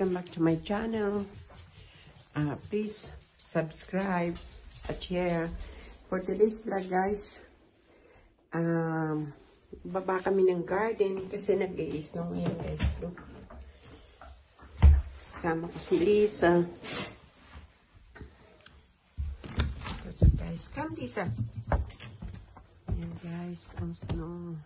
welcome back to my channel. Please subscribe at share. For today's vlog guys, baba kami ng garden kasi nag-i-snow ngayon guys. Look. Kasama ko si Lisa. So guys, come Lisa. Ayan guys, ang snow.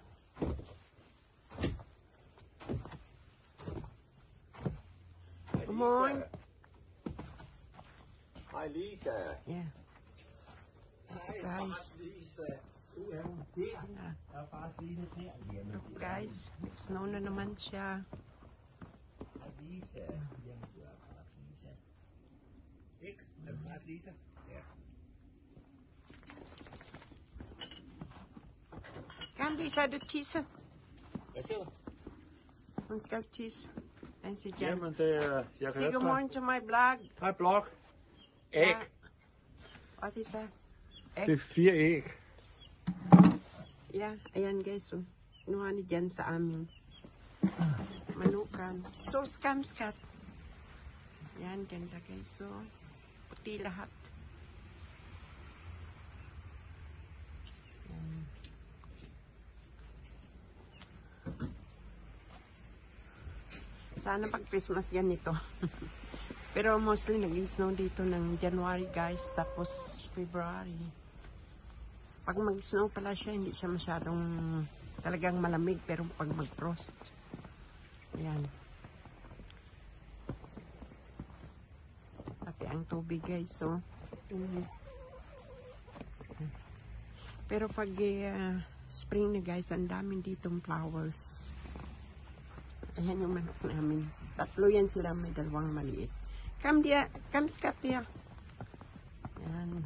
Come on. Hi Lisa. Yeah. Hej, Guys. Lisa. Du er jo her. Der er faktisk Lisa her. Look guys, snow na naman siya. Hej Lisa. Jamen, du er faktisk Lisa. Ikke? Er du faktisk Lisa? Ja. Come Lisa, du cheese. Hvad siger du? Hun skal cheese. Den siger Jan. Jamen, det er... Jeg Say good morning to my blog. Hej, blog. Æg. Yeah. What is that? Det er 4 æg. Yeah, ayan guys. So, kinuha ni Jan sa amin. Manukan. So, scam-scat. Yan, ganda guys. So, puti lahat. Yan. Sana pag Christmas ganito. Pero mostly nag-snow dito ng January guys, tapos February. Pag mag-snow pala siya, hindi siya masyadong talagang malamig, pero pag mag-frost. Ayan. Pati ang tubig guys, so. Pero pag spring na guys, ang daming ditong flowers. Ayan yung manok namin. Tatlo yan sila, may dalawang maliit. Come dia, come scat dia. Ayan.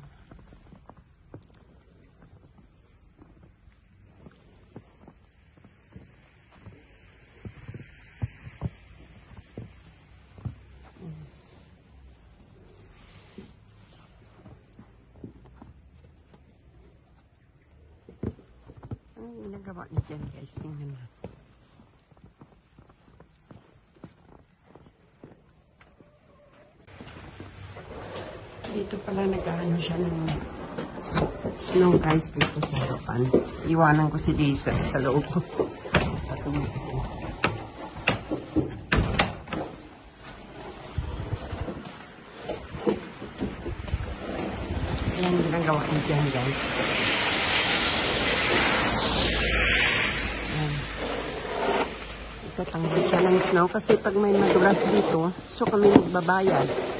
Ang ginagawa niya dyan guys, tingnan natin. Dito pala nag-ano siya ng snow guys dito sa harapan. Iwanan ko si Lisa sa loob. Ayan ginagawa niya dyan guys. Ayan. Itatanggal siya ng snow kasi pag may madulas dito, so kami magbabayad.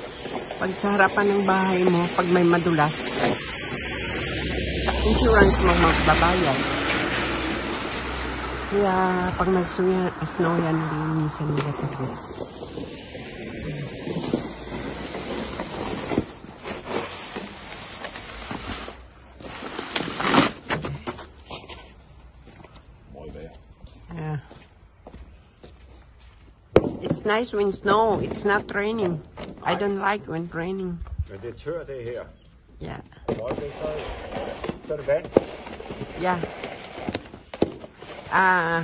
Pag sa harapan ng bahay mo, pag may madulas, insurance mo magbabayad. Kaya pag nag-snow yan, linisan nila ito. Yeah. It's nice when snow, it's not raining. I don't like when raining. Men det er tør det her. Yeah. Så er det vand. Yeah.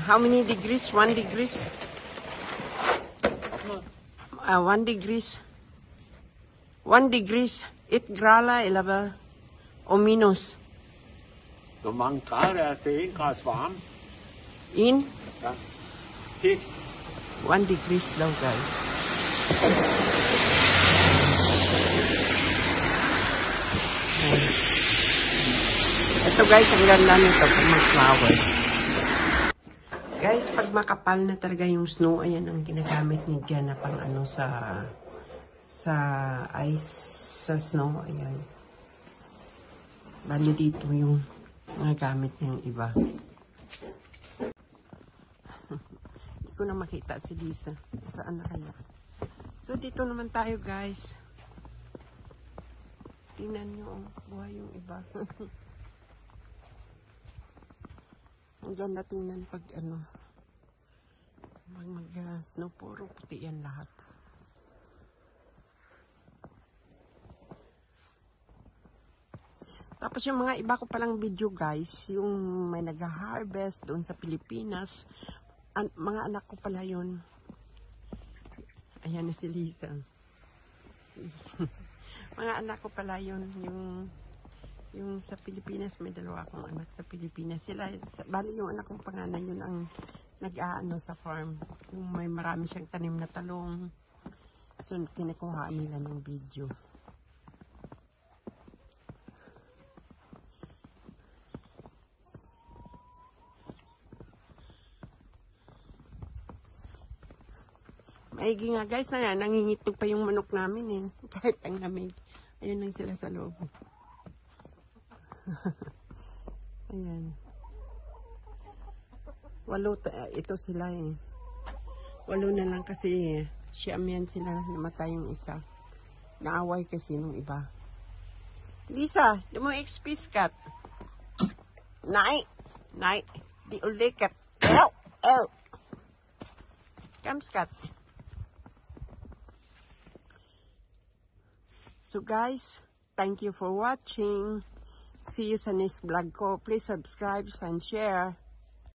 How many degrees? 1 degrees? 1 degrees. 1 degrees. 8 grader eller hvad? Og minus? Hvor mange grader er det? 1 grads varme. 1? Ja. Helt. 1 degrees daw guys. Ito guys, ang ganda nito pag mag-flower. Guys, pag makapal na talaga yung snow, ayan ang ginagamit ni Diana pang ano sa ice, sa snow, ayan. Bali dito yung mga gamit niyang iba. Hindi ko na makita si Lisa. Saan na kaya? So, dito naman tayo guys. Tingnan nyo, buhay yung iba. Ang ganda tingnan pag ano, mag-snow, puro puti yan lahat. Tapos yung mga iba ko palang video guys, yung may nag-harvest doon sa Pilipinas, mga anak ko pala yun. Ayan na si Lisa. Mga anak ko pala yun, yung sa Pilipinas, may dalawa akong anak sa Pilipinas. Sila, bali yung anak kong panganay, yun ang nag-aano sa farm. Yung may marami siyang tanim na talong. So, kinikuhaan nila ng video. Maigi nga guys, nangingitog pa yung manok namin eh. Kahit ang lamig. Ayun lang sila sa loob. Ayan. Ito sila eh. 8 na lang kasi siyam yan sila. Namatay yung isa. Naaway kasi nung iba. Lisa, di mo XP cut. Nay. Di ulikat. Ew. Come Scott. So guys, thank you for watching. See you sa next vlog ko. Please subscribe and share.